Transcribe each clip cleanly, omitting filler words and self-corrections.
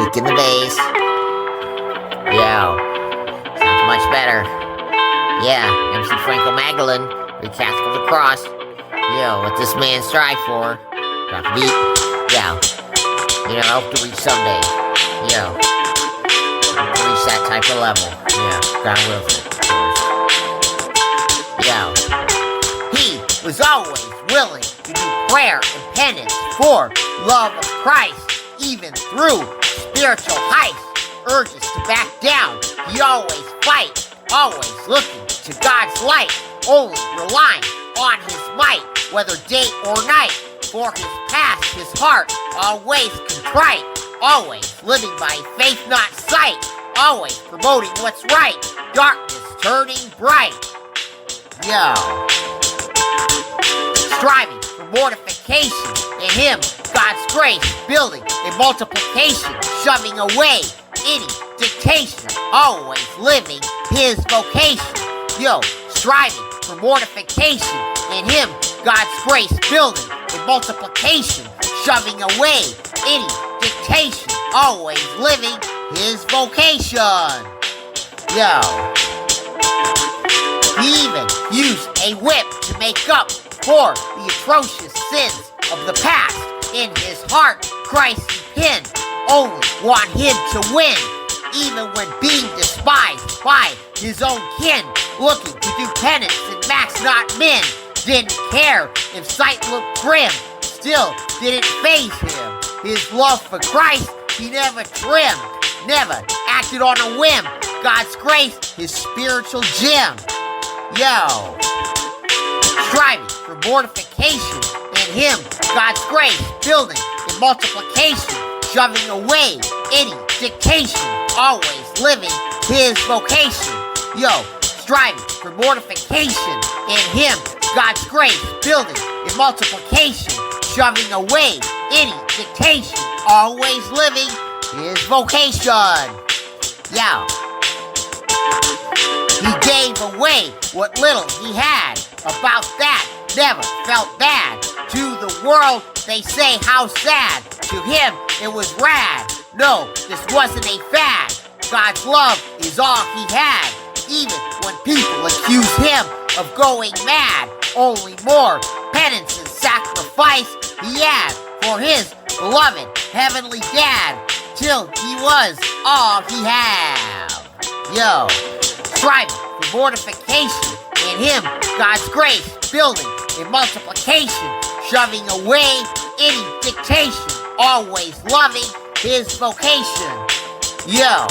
kicking the bass. Yo, sounds much better. Yeah, MC Franco Magdalene, recast of the cross. Yo, what this man strive for. Drop the beat. Yo, you know, I hope to reach someday. Yo, hope to reach that type of level. Yeah, God wills it, of course. Yo, he was always willing to do prayer and penance for love of Christ, even through spiritual heights. Urges to back down, he always fight, always looking to God's light, only relying on his might, whether day or night. For his past, his heart, always contrite, always living by faith, not sight, always promoting what's right, darkness turning bright. Yo, striving for mortification, in him, God's grace, building a multiplication, shoving away any dictation, always living his vocation. Yo, striving for mortification, in him, God's grace, building a multiplication, shoving away any dictation, always living his vocation. Yo, he even used a whip to make up for the atrocious sins of the past. In his heart, Christ he pinned, only want him to win, even when being despised by his own kin, looking to do penance and max not min. Didn't care if sight looked grim, still didn't faze him. His love for Christ, he never trimmed, never acted on a whim. God's grace, his spiritual gem. Yo, striving for mortification, in him, God's grace, building in multiplication, shoving away any dictation, always living his vocation. Yo, striving for mortification, in him, God's grace, building in multiplication, shoving away any dictation, always living his vocation. Yo, he gave away what little he had. About that, never felt bad. To the world, they say how sad. To him, it was rad. No, this wasn't a fad. God's love is all he had. Even when people accuse him of going mad, only more penance and sacrifice he had for his beloved heavenly dad, till he was all he had. Yo, striving for mortification, in him, God's grace, building in multiplication, shoving away any dictation, always loving his vocation. Yo,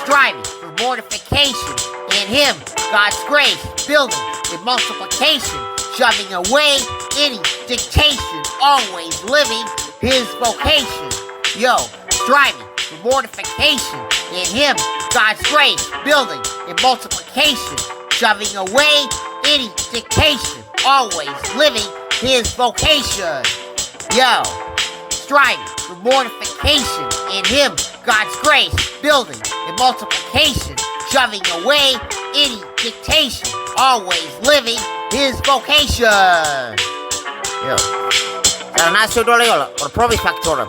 striving for mortification, in him, God's grace, building in multiplication, shoving away any dictation, always living his vocation. Yo, striving for mortification, in him, God's grace, building in multiplication, shoving away any dictation, always living his vocation. Yo, striving for mortification, in him, God's grace, building in multiplication, shoving away any dictation, always living his vocation. Yo, Carnasio Doliola, or Probis Factorum.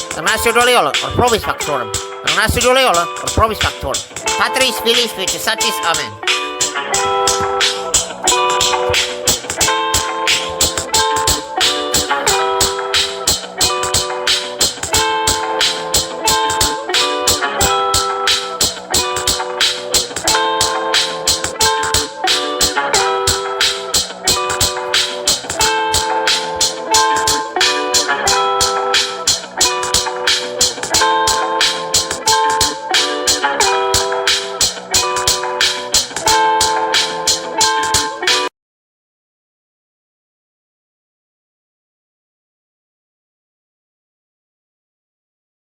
Carnasio Doliola, or Probis Factorum. Carnasio Doliola, or Probis Factorum. Patris, Filii, Spiritus Sanctis. Amen.